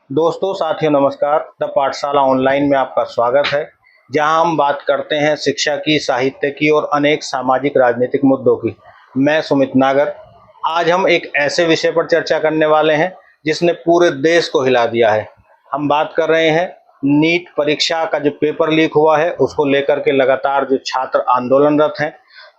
दोस्तों, साथियों, नमस्कार। द पाठशाला ऑनलाइन में आपका स्वागत है, जहां हम बात करते हैं शिक्षा की, साहित्य की और अनेक सामाजिक राजनीतिक मुद्दों की। मैं सुमित नागर। आज हम एक ऐसे विषय पर चर्चा करने वाले हैं जिसने पूरे देश को हिला दिया है। हम बात कर रहे हैं नीट परीक्षा का जो पेपर लीक हुआ है, उसको लेकर के लगातार जो छात्र आंदोलनरत हैं।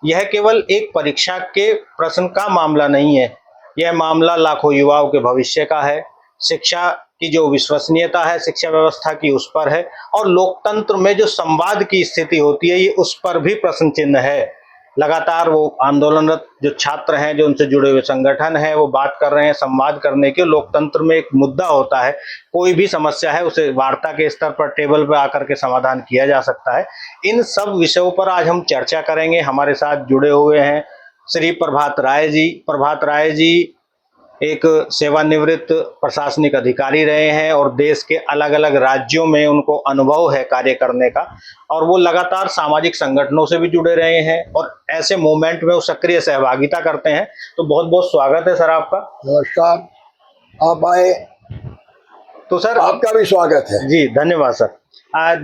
यह केवल एक परीक्षा के प्रश्न का मामला नहीं है, यह मामला लाखों युवाओं के भविष्य का है। शिक्षा की जो विश्वसनीयता है शिक्षा व्यवस्था की, उस पर है, और लोकतंत्र में जो संवाद की स्थिति होती है, ये उस पर भी प्रश्न चिन्ह है। लगातार वो आंदोलनरत जो छात्र हैं, जो उनसे जुड़े हुए संगठन हैं, वो बात कर रहे हैं संवाद करने के। लोकतंत्र में एक मुद्दा होता है, कोई भी समस्या है उसे वार्ता के स्तर पर, टेबल पर आकर के समाधान किया जा सकता है। इन सब विषयों पर आज हम चर्चा करेंगे। हमारे साथ जुड़े हुए हैं श्री प्रभात राय जी। प्रभात राय जी एक सेवानिवृत्त प्रशासनिक अधिकारी रहे हैं और देश के अलग अलग राज्यों में उनको अनुभव है कार्य करने का, और वो लगातार सामाजिक संगठनों से भी जुड़े रहे हैं और ऐसे मूवमेंट में वो सक्रिय सहभागिता करते हैं। तो बहुत बहुत स्वागत है सर आपका। नमस्कार, आप आए। तो सर आपका भी स्वागत है जी, धन्यवाद सर।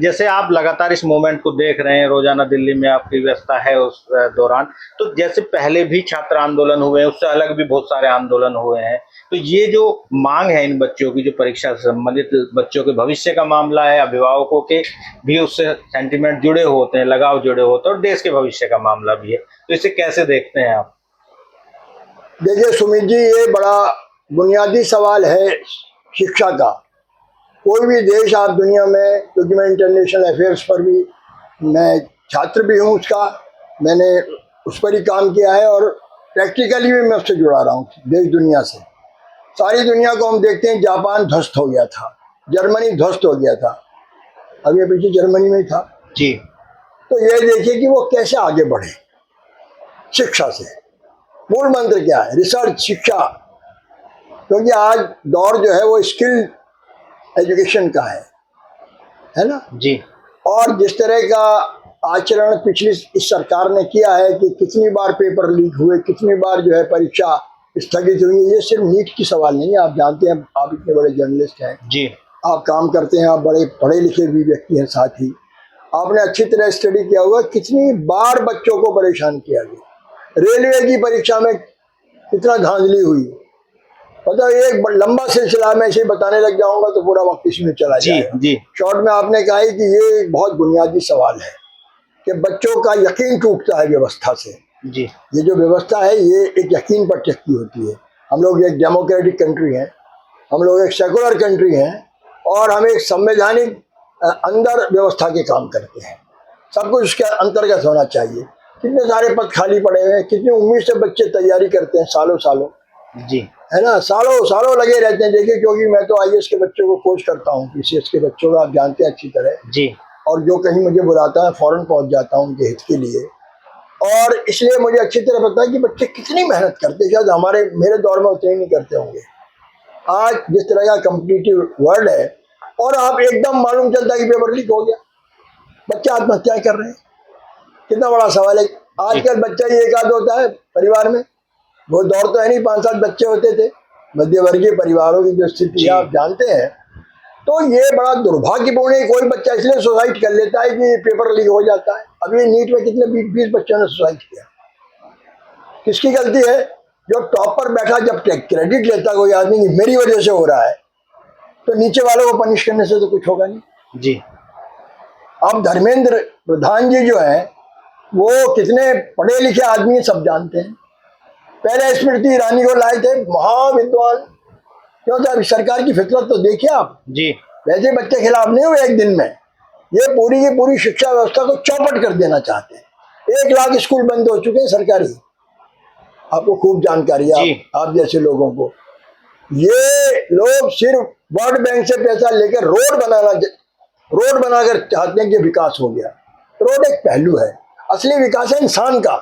जैसे आप लगातार इस मूवमेंट को देख रहे हैं, रोजाना दिल्ली में आपकी व्यस्तता है उस दौरान, तो जैसे पहले भी छात्र आंदोलन हुए हैं, उससे अलग भी बहुत सारे आंदोलन हुए हैं, तो ये जो मांग है इन बच्चों की, जो परीक्षा से संबंधित बच्चों के भविष्य का मामला है, अभिभावकों के भी उससे सेंटिमेंट जुड़े होते हैं, लगाव जुड़े होते हैं, और देश के भविष्य का मामला भी है, तो इसे कैसे देखते हैं आप? देखिए सुमित जी, ये बड़ा बुनियादी सवाल है शिक्षा का। कोई भी देश आप दुनिया में, क्योंकि मैं इंटरनेशनल अफेयर्स पर भी, मैं छात्र भी हूँ उसका, मैंने उस पर ही काम किया है और प्रैक्टिकली भी मैं उससे जुड़ा रहा हूँ देश दुनिया से। सारी दुनिया को हम देखते हैं, जापान ध्वस्त हो गया था, जर्मनी ध्वस्त हो गया था, अभी पीछे जर्मनी में था जी। तो ये देखिए कि वो कैसे आगे बढ़े शिक्षा से। मूल मंत्र क्या है? रिसर्च, शिक्षा। क्योंकि आज दौर जो है वो स्किल एजुकेशन का है ना जी। और जिस तरह का आचरण पिछली इस सरकार ने किया है कि कितनी बार पेपर लीक हुए, कितनी बार जो है परीक्षा स्थगित हुई, ये सिर्फ नीट की सवाल नहीं है। आप जानते हैं, आप इतने बड़े जर्नलिस्ट हैं जी। आप काम करते हैं, आप बड़े पढ़े लिखे भी व्यक्ति हैं, साथ ही आपने अच्छी तरह स्टडी किया हुआ कितनी बार बच्चों को परेशान किया गया। रेलवे की परीक्षा में कितना धांधली हुई, मतलब एक लंबा सिलसिला में ऐसे बताने लग जाऊंगा तो पूरा वक्त इसमें चला जाएगा। जी। शॉर्ट में आपने कहा है कि ये एक बहुत बुनियादी सवाल है कि बच्चों का यकीन टूटता है व्यवस्था से। जी। ये जो व्यवस्था है ये एक यकीन पर टिकी होती है। हम लोग एक डेमोक्रेटिक कंट्री हैं, हम लोग एक सेकुलर कंट्री हैं और हम एक संवैधानिक अंदर व्यवस्था के काम करते हैं। सब कुछ उसके अंतर्गत होना चाहिए। कितने सारे पद खाली पड़े हुए हैं, कितनी उम्मीद से बच्चे तैयारी करते हैं, सालों सालों, जी, है ना, सालों सालों लगे रहते हैं। देखिए, क्योंकि मैं तो आईएएस के बच्चों को कोच करता हूँ, पीसीएस के बच्चों को आप जानते हैं अच्छी तरह जी। और जो कहीं मुझे बुलाता है फौरन पहुंच जाता हूँ उनके हित के लिए। और इसलिए मुझे अच्छी तरह पता है कि बच्चे कितनी मेहनत करते हैं। शायद मेरे दौर में उतने नहीं करते होंगे। आज जिस तरह का कम्पिटिटिव वर्ल्ड है और आप एकदम मालूम चलता है कि पेपर लीक हो गया, बच्चे आत्महत्या कर रहे हैं। कितना बड़ा सवाल है। आजकल बच्चा ही एक आध होता है परिवार में, वो दौर तो है नहीं, 5-7 बच्चे होते थे। मध्यवर्गीय परिवारों की जो स्थिति आप जानते हैं। तो ये बड़ा दुर्भाग्यपूर्ण है। कोई बच्चा इसलिए सुसाइड कर लेता है कि पेपर लीक हो जाता है। अभी नीट में कितने 20 बच्चों ने सुसाइड किया। किसकी गलती है? जो टॉप पर बैठा जब क्रेडिट लेता कोई आदमी कि मेरी वजह से हो रहा है, तो नीचे वालों को पनिश करने से तो कुछ होगा नहीं। जी। अब धर्मेंद्र प्रधान जी जो है वो कितने पढ़े लिखे आदमी, सब जानते हैं। पहले स्मृति ईरानी को लाए थे, महाविद्वान। क्यों? तो सरकार की फितरत तो देखिए आप जी। वैसे बच्चे खिलाफ नहीं हुए एक दिन में। ये पूरी की पूरी शिक्षा व्यवस्था को चौपट कर देना चाहते हैं। 1 लाख स्कूल बंद हो चुके हैं सरकारी, आपको खूब जानकारी है आप जैसे लोगों को। ये लोग सिर्फ वर्ल्ड बैंक से पैसा लेकर रोड बनाकर चाहते हैं कि विकास हो गया। रोड एक पहलू है, असली विकास है इंसान का।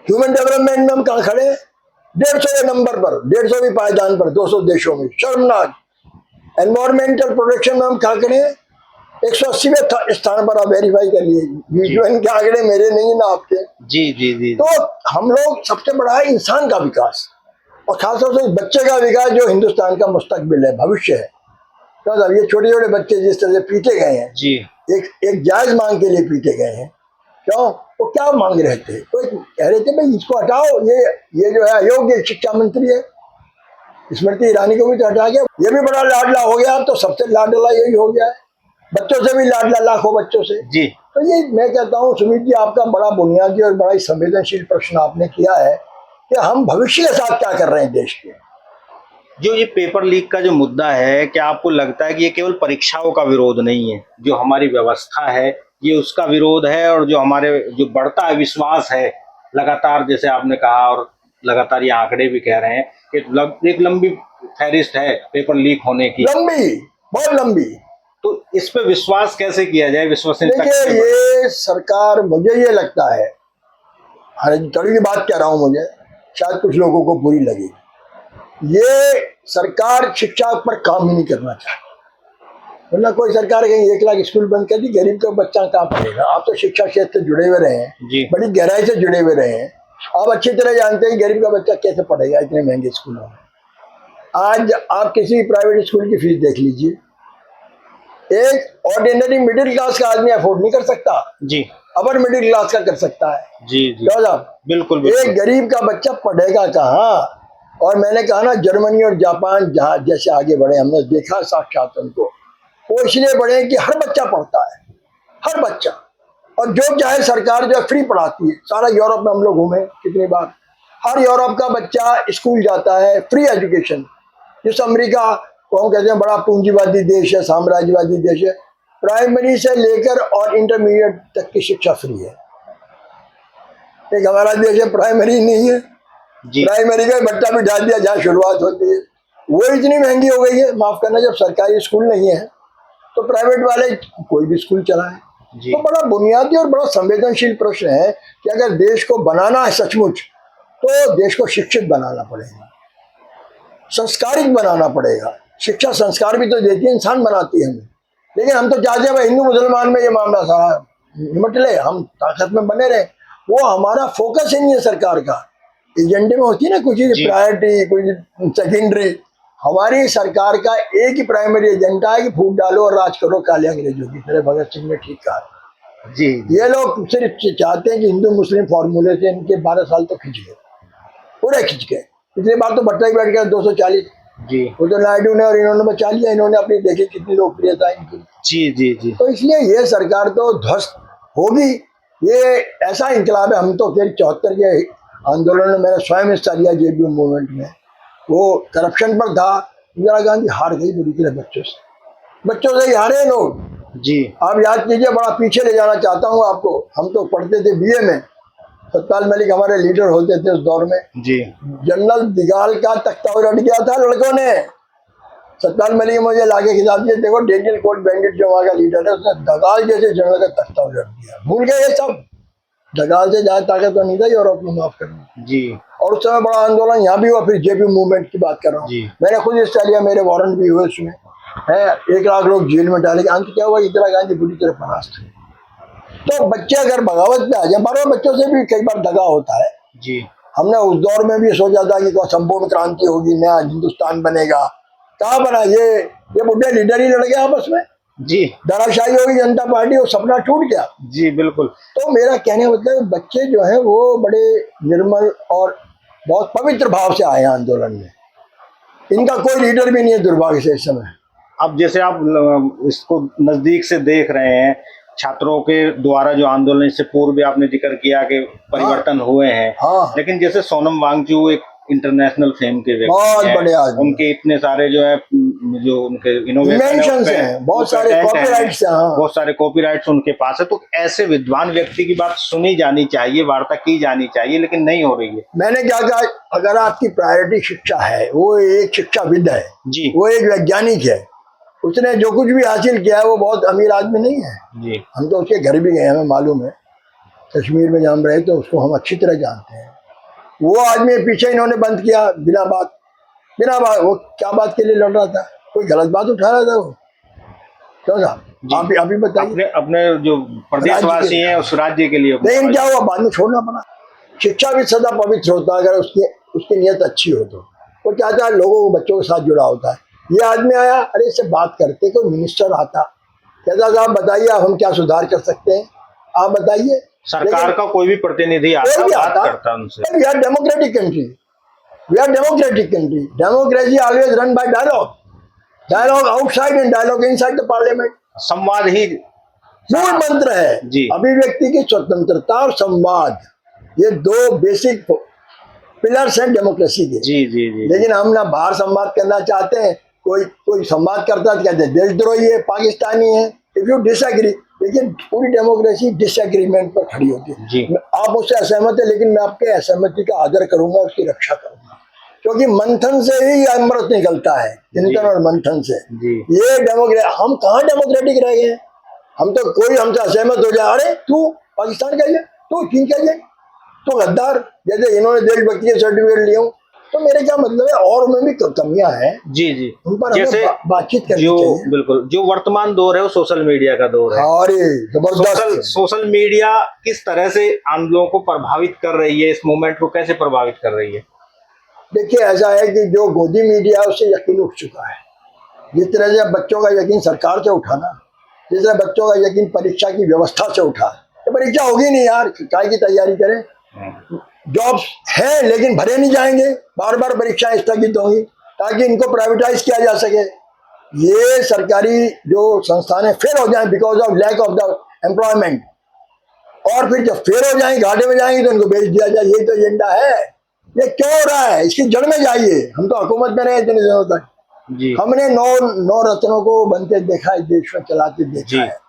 ह्यूमन डेवलपमेंट में हम कहाँ खड़े हैं? 150 नंबर पर, 150वीं पायदान पर 200 देशों में, शर्मनाक। एनवायरमेंटल प्रोटेक्शन में हम कहाँ खड़े हैं? 180वें स्थान पर आप वेरीफाई कर लिए। यूएन के आंकड़े मेरे नहीं ना आपके। जी जी जी। तो हम लोग, सबसे बड़ा है इंसान का विकास, और खासतौर से बच्चे का विकास जो हिंदुस्तान का मुस्तकबिल है, भविष्य है। तो अब ये छोटे छोटे बच्चे जिस तरह से पीटे गए हैं जी, एक जायज मांग के लिए पीटे गए हैं, क्यों? वो क्या मांग रहे थे? तो कह रहे थे भाई इसको हटाओ, ये जो है अयोग्य शिक्षा मंत्री है। स्मृति ईरानी को भी तो हटा गया, ये भी बड़ा लाडला हो गया। अब तो सबसे लाडला यही हो गया है, बच्चों से भी लाडला, लाखों बच्चों से। जी। तो ये मैं कहता हूँ सुमित जी, आपका बड़ा बुनियादी और बड़ा ही संवेदनशील प्रश्न आपने किया है कि हम भविष्य के साथ क्या कर रहे हैं देश के। जो ये पेपर लीक का जो मुद्दा है, क्या आपको लगता है कि ये केवल परीक्षाओं का विरोध नहीं है, जो हमारी व्यवस्था है ये उसका विरोध है, और जो हमारे जो बढ़ता है विश्वास है लगातार, जैसे आपने कहा और लगातार ये आंकड़े भी कह रहे हैं कि एक लंबी फहरिस्त है पेपर लीक होने की, लंबी, बहुत लंबी। तो इस पे विश्वास कैसे किया जाए, विश्वसनीयता देखिए, कैसे बढ़े? ये सरकार, मुझे ये लगता है, हर कड़ी की बात कह रहा हूँ, मुझे शायद कुछ लोगों को बुरी लगी, ये सरकार शिक्षा पर काम ही नहीं करना चाहती। वरना कोई सरकार कहीं 1 लाख स्कूल बंद कर दी, गरीब का बच्चा कहाँ पढ़ेगा? आप तो शिक्षा क्षेत्र से जुड़े हुए रहे हैं, जी। बड़ी गहराई से जुड़े हुए रहे हैं, आप अच्छी तरह जानते हैं गरीब का बच्चा कैसे पढ़ेगा इतने महंगे स्कूलों में। आज आप किसी प्राइवेट स्कूल की फीस देख लीजिए, एक ऑर्डिनरी मिडिल क्लास का आदमी अफोर्ड नहीं कर सकता, जी। अपर मिडिल क्लास का कर सकता है। जी जी, क्यों साहब? बिल्कुल एक बिल्कुल। गरीब का बच्चा पढ़ेगा कहाँ? और मैंने कहा ना, जर्मनी और जापान जहाँ जैसे आगे बढ़े, हमने देखा साक्षात उनको, वो इसलिए बढ़े कि हर बच्चा पढ़ता है, हर बच्चा, और जो चाहे सरकार जो है फ्री पढ़ाती है। सारा यूरोप में हम लोग घूमे कितनी बार, हर यूरोप का बच्चा स्कूल जाता है, फ्री एजुकेशन। जिस अमेरिका को हम कहते हैं बड़ा पूंजीवादी देश है, साम्राज्यवादी देश है, प्राइमरी से लेकर और इंटरमीडिएट तक की शिक्षा फ्री है। एक हमारा देश है प्राइमरी नहीं है, जी। प्राइमरी का बच्चा बिठा दिया जहाँ शुरुआत होती है, वो इतनी महंगी हो गई है। माफ करना, जब सरकारी स्कूल नहीं है तो प्राइवेट वाले कोई भी स्कूल चलाएं। जी। तो बड़ा बुनियादी और बड़ा संवेदनशील प्रश्न है कि अगर देश को बनाना है सचमुच, तो देश को शिक्षित बनाना पड़ेगा, संस्कारित बनाना पड़ेगा। शिक्षा संस्कार भी तो देती है, इंसान बनाती है हमें। लेकिन हम तो चाहते हैं भाई हिंदू मुसलमान में ये मामला सारा निमट ले, हम ताकत में बने रहे। वो हमारा फोकस ही नहीं है सरकार का। एजेंडे में होती है ना कुछ प्रायोरिटी, कुछ सेकेंडरी। हमारी सरकार का एक ही प्राइमरी एजेंडा है कि फूट डालो और राज करो काले अंग्रेजों की तरह। भगत सिंह ने ठीक कहा। जी। ये लोग सिर्फ चाहते हैं कि हिंदू मुस्लिम फॉर्मूले से इनके 12 साल तो खिंच गए, पूरे खिंच गए। पिछली बार तो भट्टा ही बैठ गया 240। जी। वो तो नायडू ने और इन्होंने बचा लिया, इन्होंने अपनी देखी कितनी लोकप्रियता इनकी। जी जी जी। तो इसलिए ये सरकार तो ध्वस्त होगी। ये ऐसा इंकलाब है। हम तो फिर 74 के आंदोलन में मैंने स्वयं हिस्सा लिया, जेबीयू मूवमेंट में। वो करप्शन पर था। इंदिरा गांधी हार गई बुरी तरह बच्चों से ही हारे लोग। जी। आप याद कीजिए, बड़ा पीछे ले जाना चाहता हूँ आपको। हम तो पढ़ते थे बीए में, सतपाल मलिक हमारे लीडर होते थे उस दौर में। जी। जनरल दिगाल का तख्ता उलट गया था लड़कों ने। सतपाल मलिक मुझे लाके खिताब दिए, देखो डेनियल कोल्ट बैंडिट जो वहाँ का लीडर है, उसने दगाल जैसे जनरल का तख्ता उलट दिया। भूल गए ये सब। दगाल से ज्यादा ताकत तो नहीं था यूरोप में, माफ करना। जी। और उस समय बड़ा आंदोलन यहाँ भी हुआ। फिर जेपी मूवमेंट की बात कर रहा हूँ, मैंने खुद हिस्सा लिया, मेरे वारंट भी हुए उसमें है। 1 लाख लोग जेल में डाले। अंत क्या हुआ? इंदिरा गांधी बुरी तरह परास्त हुई। तो बच्चे अगर बगावत पे आ जाए, 12 बच्चों से भी कई बार दगा होता है। जी। हमने उस दौर में भी सोचा था कि संपूर्ण क्रांति होगी, नया हिंदुस्तान बनेगा। कहाँ बना? ये बुढ़े लीडर ही लड़ गए आपस में। जी। धराशायी होगी जनता पार्टी, वो सपना टूट गया। जी बिल्कुल। तो मेरा कहने का मतलब, बच्चे जो है वो बड़े निर्मल और बहुत पवित्र भाव से आए आंदोलन में। इनका कोई लीडर भी नहीं है दुर्भाग्य से इस समय। अब जैसे आप इसको नजदीक से देख रहे हैं, छात्रों के द्वारा जो आंदोलन, इससे पूर्व भी आपने जिक्र किया कि परिवर्तन हुए हैं। हाँ। लेकिन जैसे सोनम वांगचुक एक इंटरनेशनल फेम के बहुत व्यक्ति बड़े हैं, आदमी, उनके इतने सारे जो है जो उनके इनोवेशन हैं, बहुत सारे कॉपीराइट्स हैं, बहुत सारे कॉपीराइट्स उनके पास है। तो ऐसे विद्वान व्यक्ति की बात सुनी जानी चाहिए, वार्ता की जानी चाहिए, लेकिन नहीं हो रही है। मैंने क्या कहा, अगर आपकी प्रायोरिटी शिक्षा है, वो एक शिक्षाविद है जी, वो एक वैज्ञानिक है, उसने जो कुछ भी हासिल किया है वो बहुत अमीर आदमी नहीं है। जी। हम तो उसके घर भी गए, हमें मालूम है, कश्मीर में जहाँ हम रहे तो उसको हम अच्छी तरह जानते हैं। वो आदमी पीछे इन्होंने बंद किया बिना बात। वो क्या बात के लिए लड़ रहा था? कोई गलत बात उठा रहा था वो? क्यों साहब, आप अभी बताइए। अपने अपने जो प्रदेशवासी हैं उस राज्य के लिए, लेकिन क्या हुआ, बाद में छोड़ना पड़ा। शिक्षा भी सदा पवित्र होता है अगर उसकी उसकी नीयत अच्छी हो तो। वो चाहता है लोगों को, बच्चों के साथ जुड़ा होता है। ये आदमी आया, अरे इससे बात करते, कोई मिनिस्टर आता, कहता साहब बताइए आप हम क्या सुधार कर सकते हैं, आप बताइए। सरकार का कोई भी प्रतिनिधि आता, बात करता उनसे। We are democratic country, we are democratic country. Democracy always run by dialogue, dialogue outside and dialogue inside the parliament. संवाद ही मूल मंत्र है जी। अभिव्यक्ति की स्वतंत्रता और संवाद, ये दो बेसिक पिलर्स हैं डेमोक्रेसी के। जी जी जी। लेकिन हम ना बाहर संवाद करना चाहते हैं, कोई कोई संवाद करता है कहते हैं देशद्रोही है, पाकिस्तानी है, इफ यू डिसएग्री। लेकिन पूरी डेमोक्रेसी डिसएग्रीमेंट पर खड़ी होती है जी। आप उससे असहमत है, लेकिन मैं आपके असहमति का आदर करूंगा, उसकी रक्षा करूंगा, क्योंकि मंथन से ही अमृत निकलता है, चिंतन और मंथन से। ये हम कहाँ डेमोक्रेटिक रह गए? हम तो कोई हमसे असहमत हो जाए, अरे तू पाकिस्तान का है, तू चीन का है, तो गद्दार, जैसे इन्होंने देशभक्ति के सर्टिफिकेट लिए, तो मेरे क्या मतलब है, और में भी कमियां हैं जी जी। उन पर जैसे हमें बातचीत करनी जो चाहिए। बिल्कुल जो वर्तमान दौर है वो सोशल मीडिया का दौर है। अरे जबरदस्त। सोशल मीडिया किस तरह से आम लोगों को प्रभावित कर रही है, इस मूवमेंट को कैसे प्रभावित कर रही है? देखिए ऐसा है कि जो गोदी मीडिया उससे यकीन उठ चुका है। जिस तरह से बच्चों का यकीन सरकार से उठाना, जिस तरह बच्चों का यकीन परीक्षा की व्यवस्था से उठा, तो परीक्षा होगी नहीं यार, काय की तैयारी करें, जॉब्स हैं लेकिन भरे नहीं जाएंगे, बार बार परीक्षाएं स्थगित होंगी ताकि इनको प्राइवेटाइज किया जा सके। ये सरकारी जो संस्थानें फेल हो जाएं because of lack of the employment, और फिर जब फेल हो जाएंगे, घाटे में जाएंगे, तो इनको बेच दिया जाए, यही तो एजेंडा है। ये क्यों हो रहा है, इसकी जड़ में जाइए। हम तो हुकूमत में रहे इतने दिनों तक, हमने नौ रत्नों को बनते देखा है, देश में चलाते देखा है।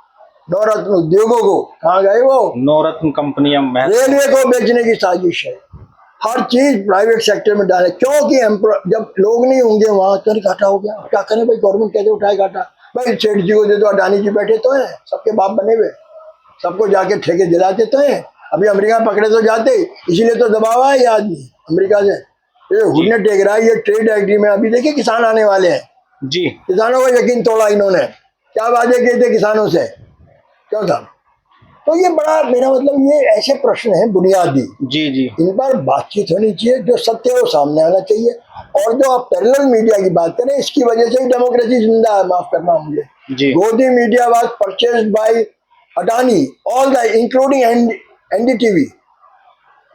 नौ रत्न उद्योगों को कहाँ गए वो? नौ रत्न कंपनियां, रेलवे को बेचने की साजिश है, हर चीज प्राइवेट सेक्टर में डाले, क्योंकि जब लोग नहीं होंगे वहां तो घाटा हो गया। क्या करें भाई, गवर्नमेंट कैसे उठाए घाटा? भाई सेठ जी को दे दो, अडानी जी बैठे तो हैं, सबके बाप बने हुए, सबको जाके ठेके दिलाते तो हैं। अभी अमेरिका पकड़े तो जाते, इसीलिए तो दबाव है ये आदमी अमेरिका से, ये घुटने टेक रहा है। ये ट्रेड एग्रीमेंट, अभी देखिए किसान आने वाले हैं जी, किसानों का यकीन तोड़ा इन्होंने, क्या वादे किए थे किसानों से, क्यों था? तो ये बड़ा, मेरा मतलब ये ऐसे प्रश्न हैं बुनियादी जी जी, इन पर बातचीत होनी चाहिए, जो सत्य है वो सामने आना चाहिए। और जो आप पैरेलल मीडिया की बात करें, इसकी वजह से ही डेमोक्रेसी जिंदा है, माफ करना मुझे जी। गोदी media was purchased bye Adani, all the including NDTV,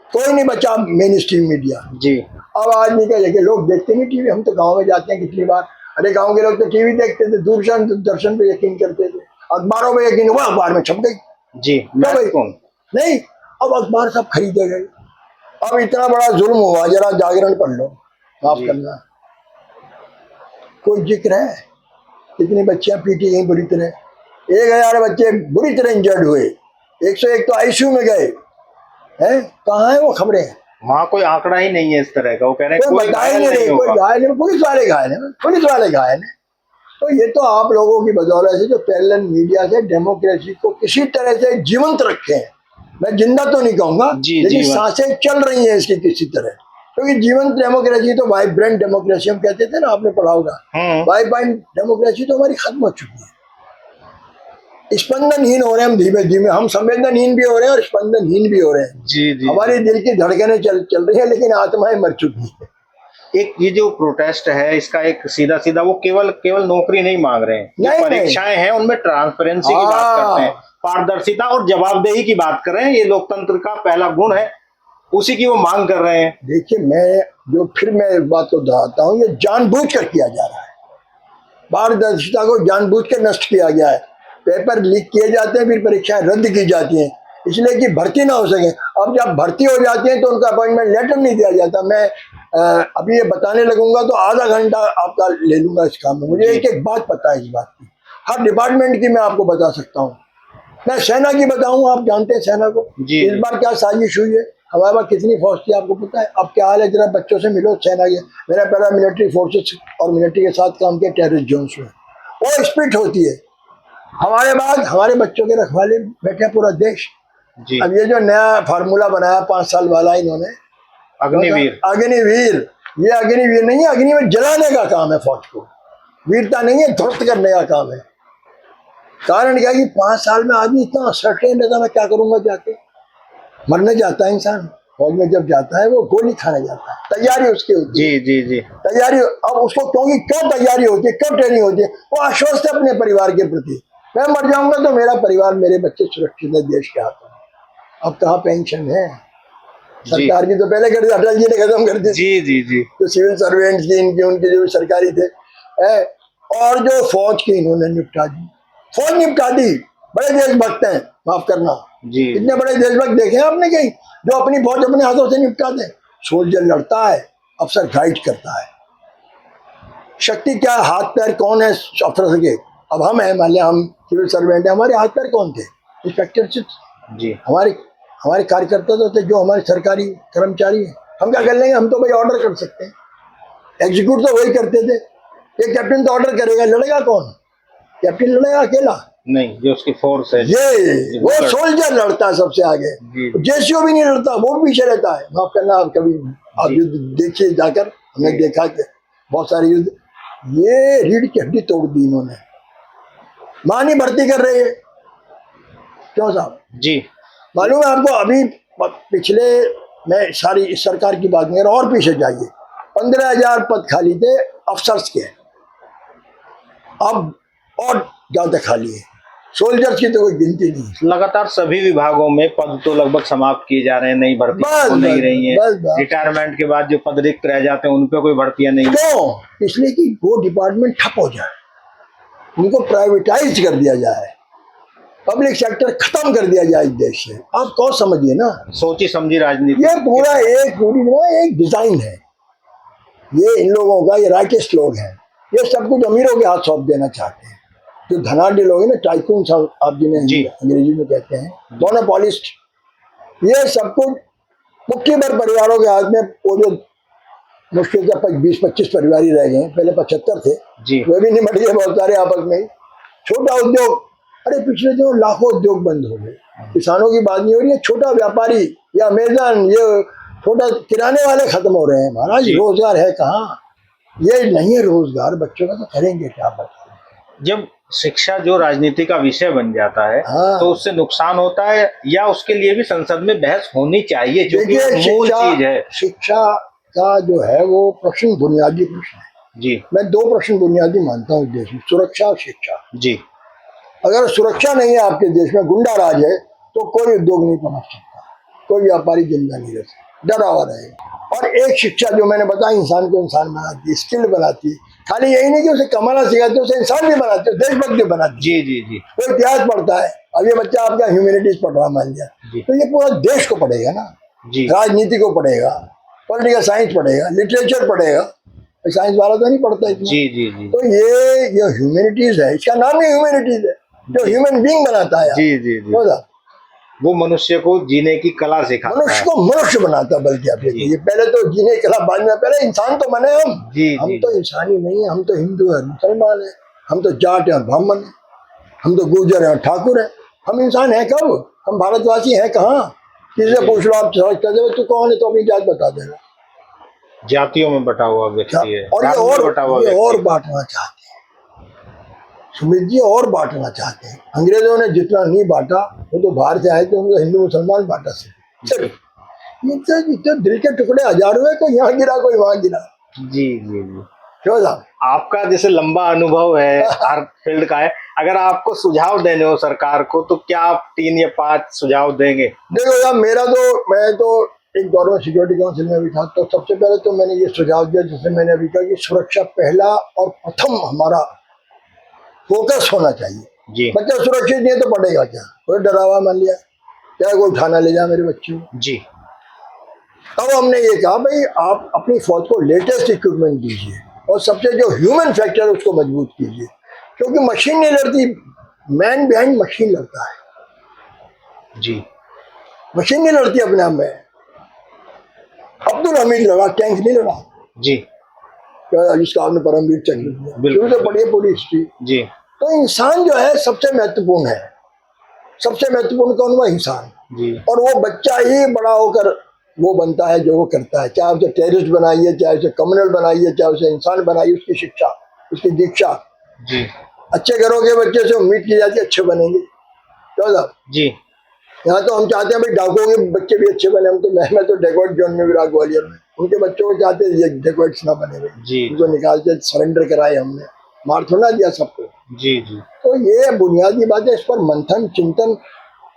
कोई नहीं बचा मेन स्ट्रीम मीडिया जी। अब आदमी का देखिए, लोग देखते नहीं टीवी, हम तो गाँव में जाते हैं कितनी बार, अरे गाँव के लोग तो टीवी देखते थे, दूरदर्शन पे यकीन करते थे, अखबारों में यकीन हुआ, अखबार में छप गई जी। नहीं, अब अखबार सब खरीदे गए, अब इतना बड़ा जुल्म हुआ, जरा जागरण पढ़ लो, माफ करना, कोई जिक्र है? कितनी बच्चियां पीटी गई बुरी तरह, 1000 बच्चे बुरी तरह इंजर्ड हुए, 101 तो आईसीयू में गए हैं, कहाँ है वो खबरें? वहाँ कोई आंकड़ा ही नहीं है इस तरह का, वो कह रहे हैं कोई घायल नहीं, पुलिस वाले घायल है, पुलिस वाले घायल है। तो ये तो आप लोगों की बदौलत है जो पैरेलल मीडिया से डेमोक्रेसी को किसी तरह से जीवंत रखे हैं। मैं जिंदा तो नहीं कहूंगा, लेकिन सांसें चल रही हैं इसकी किसी तरह, क्योंकि जीवंत डेमोक्रेसी तो वाइब्रेंट डेमोक्रेसी हम कहते थे ना, आपने पढ़ा होगा, वाइब्रेंट डेमोक्रेसी तो हमारी खत्म हो चुकी है। स्पंदनहीन हो रहे हैं हम, धीमे धीमे हम संवेदनहीन भी हो रहे हैं और स्पंदनहीन भी हो रहे हैं जी जी। हमारी दिल की धड़कनें चल रही है, लेकिन आत्माएं मर चुकी है। एक ये जो प्रोटेस्ट है, इसका एक सीधा सीधा वो केवल नौकरी नहीं मांग रहे हैं, जो परीक्षाएं हैं उनमें ट्रांसपेरेंसी की बात करते हैं, पारदर्शिता और जवाबदेही की बात कर रहे हैं, ये लोकतंत्र का पहला गुण है, उसी की वो मांग कर रहे हैं। देखिए मैं एक बात को दोहराता हूँ, ये जानबूझकर किया जा रहा है, पारदर्शिता को जानबूझकर नष्ट किया गया है, पेपर लीक किए जाते हैं, फिर परीक्षाएं रद्द की जाती हैं, इसलिए कि भर्ती ना हो सके। अब जब भर्ती हो जाती है तो उनका अपॉइंटमेंट लेटर नहीं दिया जाता। मैं अभी ये बताने लगूंगा तो आधा घंटा आपका ले लूंगा इस काम में, मुझे एक एक बात पता है इस बात की, हर डिपार्टमेंट की मैं आपको बता सकता हूँ। मैं सेना की बताऊँ, आप जानते हैं सेना को, इस बार क्या साजिश हुई है, हमारे पास कितनी फौज थी आपको पता है? अब क्या हाल है, जरा बच्चों से मिलो सेना के, मेरा पहला मिलिट्री फोर्सेस और मिलिट्री के साथ काम किया टेररिस्ट जोन्स में, वो स्प्लिट होती है, हमारे बाद हमारे बच्चों के रखवाले बैठे पूरा देश जी। अब ये जो नया फार्मूला बनाया 5 साल वाला इन्होंने, अग्निवीर, ये अग्निवीर नहीं है, अग्नि में जलाने का काम है फौज को, वीरता नहीं है, ध्वस्त करने का काम है। कारण क्या है कि 5 साल में आदमी इतना सर्टेन रहता, मैं क्या करूंगा जाके। मरने जाता है इंसान, फौज में जब जाता है वो गोली खाने जाता है, तैयारी उसकी होती है। जी जी जी तैयारी अब उसको क्यों तैयारी होती है, क्यों ट्रेनिंग होती है, वो आश्वस्त है अपने परिवार के प्रति। मैं मर जाऊंगा तो मेरा परिवार, मेरे बच्चे सुरक्षित है देश के हाथों में। अब कहाँ पेंशन है, सरकार की तो पहले कर दी, अटल जी ने खत्म कर दी। जी जी जी जो सिविल सर्वेंट्स की, इनके उनके जो सरकारी थे है, और जो फौज की इन्होंने निपटा दी, फौज निपटा दी। बड़े देशभक्त हैं, माफ करना, जी इतने बड़े देशभक्त देखे हैं आपने कहीं जो अपनी फौज अपने हाथों से निपटा दे। सोल्जर लड़ता है, अफसर गाइड करता है। शक्ति क्या है, हाथ पैर कौन है अफसर के? अब हम हैं, मान लिया हम सिविल सर्वेंट हैं, हमारे हाथ पैर कौन थे? इंस्पेक्टर जी हमारे हमारे कार्यकर्ता तो थे, जो हमारे सरकारी कर्मचारी हैं। हम क्या कर लेंगे, हम तो भाई ऑर्डर कर सकते हैं, एग्जीक्यूट तो वही करते थे। ये कैप्टन तो ऑर्डर करेगा, लड़ेगा कौन? कैप्टन लड़ेगा अकेला? नहीं, जो उसकी फोर्स है ये वो सोल्जर लड़ता है सबसे आगे। जी जेसीओ भी नहीं लड़ता, वो भी पीछे रहता है। माफ करना, आप कभी आप युद्ध देखिए जाकर, हमने देखा कि बहुत सारे युद्ध, ये रीढ़ की हड्डी तोड़ दी इन्होंने। मां नहीं भर्ती कर रहे हैं, क्यों साहब? जी मालूम है आपको, अभी पिछले, मैं सारी इस सरकार की बात नहीं कर रहा, और पीछे जाइए, 15,000 पद खाली थे अफसर्स के, अब और ज्यादा खाली है। सोल्जर्स की तो कोई गिनती नहीं। लगातार सभी विभागों में पद तो लगभग समाप्त किए जा रहे हैं, नई भर्ती हो नहीं रही है। रिटायरमेंट के बाद जो पद रिक्त रह जाते हैं उन पे कोई भर्तियां नहीं। क्यों? इसलिए कि वो डिपार्टमेंट ठप हो जाए, उनको प्राइवेटाइज कर दिया जाए, पब्लिक सेक्टर खत्म कर दिया जाए इस देश से। आप कौन समझिए ना, सोची समझी राजनीति, ये पूरा एक डिजाइन है। ये इन लोगों का, ये राइटिस्ट लोग हैं, ये सब कुछ अमीरों के हाथ सौंप देना चाहते हैं। जो धनाढ़ लोग हैं ना, टाइकून आप जिन्हें अंग्रेजी में कहते हैं, मोनोपोलिस्ट, ये सब कुछ मुट्ठी भर परिवारों के हाथ में। वो जो मुश्किल से 20-25 परिवार ही रह गए, पहले 75 थे, वे भी निमट गए बहुत सारे आपस में। छोटा उद्योग, अरे पिछले दिनों लाखों उद्योग बंद हो गए। किसानों की बात नहीं हो रही है, छोटा व्यापारी, ये अमेजन, ये छोटा किराने वाले खत्म हो रहे हैं। महाराज रोजगार है कहाँ? ये नहीं है रोजगार, बच्चों का तो करेंगे क्या बच्चे? जब शिक्षा जो राजनीति का विषय बन जाता है, हाँ। तो उससे नुकसान होता है, या उसके लिए भी संसद में बहस होनी चाहिए, जो कि मूल चीज है। शिक्षा का जो है वो प्रश्न बुनियादी प्रश्न है जी। मैं 2 प्रश्न बुनियादी मानता हूँ देश में, सुरक्षा और शिक्षा। जी। अगर सुरक्षा नहीं है आपके देश में, गुंडा राज है, तो कोई उद्योग नहीं बना सकता, कोई व्यापारी जिंदा नहीं रह सकता, डरा हुआ रहेगा। और एक शिक्षा जो मैंने बताया, इंसान को इंसान बनाती है, स्किल बनाती है। खाली यही नहीं कि उसे कमाना सिखाती है, उसे इंसान भी बनाती है, देशभक्त भी बनाती है। जी जी जी। वो इतिहास पढ़ता है। अब ये बच्चा आपका ह्यूमैनिटीज पढ़ रहा मान लिया, तो ये पूरा देश को पढ़ेगा ना, राजनीति को पढ़ेगा, पॉलिटिकल साइंस पढ़ेगा, लिटरेचर पढ़ेगा। साइंस वाला तो नहीं पढ़ता इतना। जी जी जी। तो ये ह्यूमैनिटीज है, इसका नाम ही ह्यूमैनिटीज है, जो ह्यूमन बीइंग बनाता है। जी जी जी। वो मनुष्य को जीने की कला सिखाता है, मनुष्य को मनुष्य बनाता है। बल्कि आप ये पहले तो जीने की कला, बाद में पहले इंसान तो बने हम। हम तो इंसान ही नहीं है, हम तो हिंदू है, मुसलमान है, हम तो जाट है, ब्राह्मण है, हम तो गुर्जर है, ठाकुर है। हम इंसान है कब? हम भारतवासी हैं कहाँ? किसी पूछ लो आप, सर्च कर दे, तू कौन है तो अपनी जात बता देगा। जातियों में बटा हुआ व्यक्ति है, और ये और बांटना चाहते हैं सुमित जी, और बांटना चाहते हैं। अंग्रेजों ने जितना नहीं बांटा, वो तो बाहर से आए थे, उनको हिंदू मुसलमान बांटा सिर्फ। ये दिल के टुकड़े हजारों है, कोई यहाँ गिरा कोई वहां गिरा। जी जी जी। क्यों साहब? आपका जैसे लंबा अनुभव है हर फील्ड का है, अगर आपको सुझाव देने हो सरकार को, तो क्या आप 3 या 5 सुझाव देंगे? देखो यार, मैं तो एक दौर में सिक्योरिटी काउंसिल में भी था, तो सबसे पहले तो मैंने ये सुझाव दिया, जैसे मैंने अभी कहा कि सुरक्षा पहला और प्रथम हमारा फोकस होना चाहिए। जी। बच्चा सुरक्षित नहीं है तो पढ़ेगा क्या? कोई डरावा मान लिया, क्या कोई उठाना ले जाए मेरे बच्चे को? जी। तब हमने ये कहा भाई आप अपनी फौज को लेटेस्ट इक्विपमेंट दीजिए, और सबसे जो ह्यूमन फैक्टर है उसको मजबूत कीजिए, क्योंकि मशीन नहीं लड़ती, मैन बिहाइंड मशीन लड़ता है। जी। मशीन नहीं लड़ती अपने आप में। अब्दुल हमीद लड़ा, टैंक नहीं लड़ा। जी। जिसका आपने परमवीर चक्र शुरू से पढ़ी है पूरी हिस्ट्री। जी। तो इंसान जो है सबसे महत्वपूर्ण है, सबसे महत्वपूर्ण कौन हुआ? इंसान। जी। और वो बच्चा ही बड़ा होकर वो बनता है जो वो करता है, चाहे उसे टेररिस्ट बनाइए, चाहे उसे कम्युनल बनाइए, चाहे उसे इंसान बनाइए, उसकी शिक्षा, उसकी दीक्षा। जी। अच्छे घरों के बच्चे से उम्मीद की जाती है अच्छे बनेंगे। तो साहब जी यहाँ तो हम चाहते हैं भाई डाकुओं के बच्चे भी अच्छे बने। हम तो मैं तो डेकोइट जोन में भी रहा ग्वालियर में, उनके बच्चों को चाहते हैं डेकोइट्स ना बने भाई, जी उनको निकाल के सरेंडर कराए हमने, मार थोड़ा दिया सबको। जी जी तो ये बुनियादी बात है, इस पर मंथन चिंतन।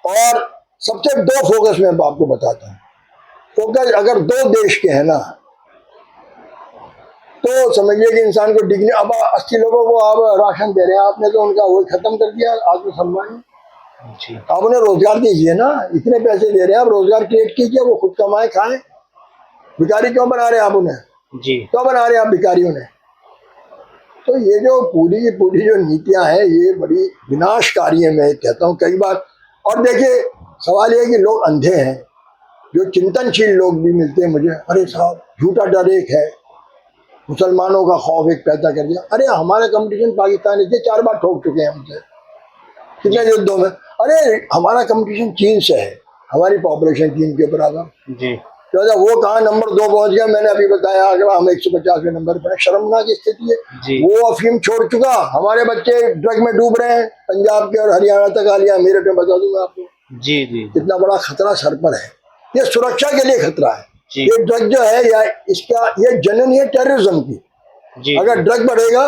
और सबसे दो फोकस मैं आपको बताता हूँ। फोकस अगर दो देश के हैं ना तो समझिए कि इंसान को डिग्री, अब 80 लोगों को आप राशन दे रहे हैं, आपने तो उनका वो खत्म कर दिया आत्मसम्मान। जी आप उन्हें रोजगार दीजिए ना, इतने पैसे दे रहे हैं आप रोजगार क्रिएट कीजिए, वो खुद कमाए खाएं। भिखारी क्यों बना रहे हैं आप उन्हें? जी क्यों बना रहे हैं आप भिखारी उन्हें? तो ये जो पूरी की पूरी जो नीतियां हैं ये बड़ी विनाशकारी है, मैं कहता हूँ कई बार। और देखिए सवाल ये है कि लोग अंधे हैं, जो चिंतनशील लोग भी मिलते हैं मुझे, अरे साहब झूठा डर एक है, मुसलमानों का खौफ एक पैदा कर दिया। अरे हमारा कंपटीशन पाकिस्तान से 4 बार ठोक चुके हैं हमसे, कितने युद्धों में। अरे हमारा कंपटीशन चीन से है, हमारी पॉपुलेशन चीन के बराबर। जी तो वो कहाँ नंबर 2 पहुंच गया, मैंने अभी बताया, अगला हम 150वें नंबर पर। शर्मनाक स्थिति है। वो अफीम छोड़ चुका, हमारे बच्चे ड्रग में डूब रहे हैं, पंजाब के और हरियाणा तक आ लिया, मेरठ में बता दूंगा आपको। जी जी कितना बड़ा खतरा सर पर है, ये सुरक्षा के लिए खतरा है। ये ड्रग जो है या इसका ये जननी है टेररिज्म की। जी अगर ड्रग बढ़ेगा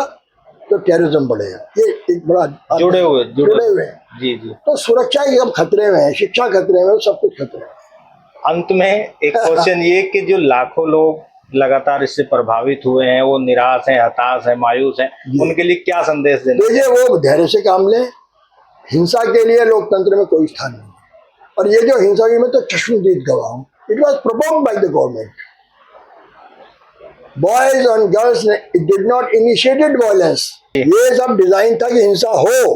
तो टेररिज्म बढ़ेगा, ये एक बड़ा जुड़े हुए हैं। जी जी। तो सुरक्षा की अब खतरे में है, शिक्षा खतरे में, सब कुछ खतरे में। अंत में एक क्वेश्चन ये कि जो लाखों लोग लगातार इससे प्रभावित हुए हैं, वो निराश हैं, हताश हैं, मायूस हैं, उनके लिए क्या संदेश देना? देखिए वो धैर्य से काम लें, हिंसा के लिए लोकतंत्र में कोई स्थान नहीं है। और ये जो हिंसा की मैं तो चश्मदीद गवाह हूँ, it was proposed by the government. Boys and girls ने it did not initiated violence. ये सब डिजाइन था कि हिंसा हो।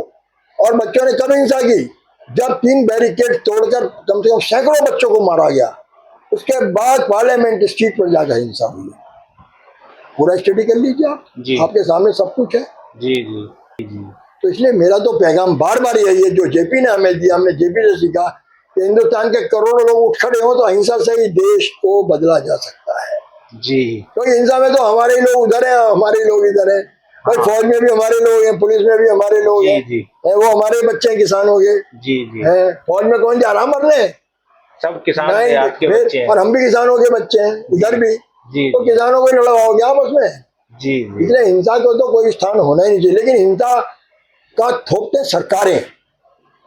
और बच्चों ने कब हिंसा की? जब 3 बैरिकेड तोड़कर कम से कम सैकड़ों बच्चों को मारा गया, उसके बाद पार्लियामेंट स्ट्रीट पर जाकर हिंसा हुई। पूरा स्टडी कर लीजिए आप, आपके सामने सब कुछ है। जी जी जी। तो इसलिए मेरा तो पैगाम बार बार यही है, जो जेपी ने हमें दिया, हमने जेपी से सीखा कि हिंदुस्तान के करोड़ों लोग उठ खड़े हो तो अहिंसा से ही देश को बदला जा सकता है। जी क्योंकि हिंसा में तो हमारे ही लोग उधर हैं, हमारे ही लोग इधर हैं। भाई फौज में भी हमारे लोग हैं, पुलिस में भी हमारे लोग हैं, वो हमारे बच्चे हैं किसानों के। जी जी है, फौज में कौन जा रहा मरने? सब किसान के बच्चे हैं। और हम भी किसानों के बच्चे हैं इधर भी। जी तो किसानों को लड़वाओगे आपस में? जी इसलिए हिंसा को तो कोई स्थान होना ही नहीं चाहिए। लेकिन हिंसा का थोपते सरकारें,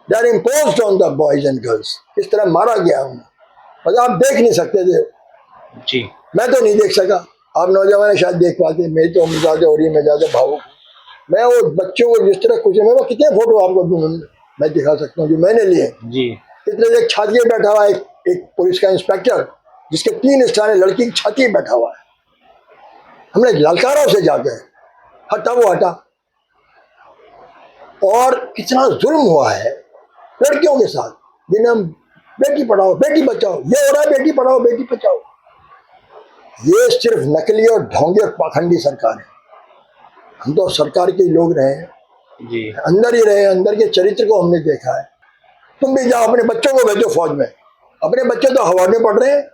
they are imposed on the boys and girls. इस तरह मारा गया उन्हें, मतलब आप देख नहीं सकते थे। जी मैं तो नहीं देख सका, आप नौजवान शायद देख पाते, मेरी तो उम्र ज्यादा हो रही है, मैं ज्यादा भावुक। मैं वो बच्चों को जिस तरह कुछ, मैं वो कितने फोटो आपको मैं दिखा सकता हूँ जो मैंने लिए। जी कितने एक छाती में बैठा हुआ एक पुलिस का इंस्पेक्टर, जिसके 3 स्थान लड़की की छाती में बैठा हुआ है। हमने ललकारा उसे जाके, हटा वो हटा। और कितना जुल्म हुआ है लड़कियों के साथ, जिन्हें हम बेटी पढ़ाओ बेटी बचाओ, ये हो रहा है बेटी पढ़ाओ बेटी बचाओ। ये सिर्फ नकली और ढोंगी और पाखंडी सरकार है। हम तो सरकार के लोग रहे हैं, जी अंदर ही रहे, अंदर के चरित्र को हमने देखा है। तुम भी जाओ अपने बच्चों को भेजो फौज में, अपने बच्चे तो हवा में पढ़ रहे हैं।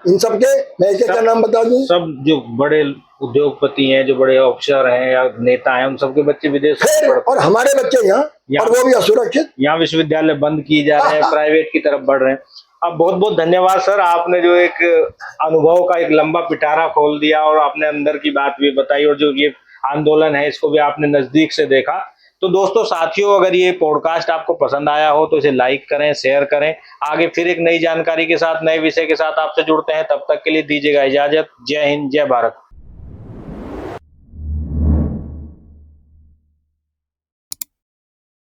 इन सब के मैं एक का नाम बता दूं, सब जो बड़े उद्योगपति हैं, जो बड़े अफसर हैं या नेता हैं, उन सबके बच्चे विदेश में पढ़ते हैं। और हमारे बच्चे यहाँ, और वो भी असुरक्षित। यहाँ विश्वविद्यालय बंद किए जा रहे हैं, प्राइवेट की तरफ बढ़ रहे हैं। अब बहुत बहुत धन्यवाद सर, आपने जो एक अनुभव का एक लंबा पिटारा खोल दिया और आपने अंदर की बात भी बताई, और जो ये आंदोलन है इसको भी आपने नजदीक से देखा। तो दोस्तों साथियों, अगर ये पॉडकास्ट आपको पसंद आया हो तो इसे लाइक करें, शेयर करें। आगे फिर एक नई जानकारी के साथ, नए विषय के साथ आपसे जुड़ते हैं। तब तक के लिए दीजिएगा इजाजत। जय हिंद, जय भारत।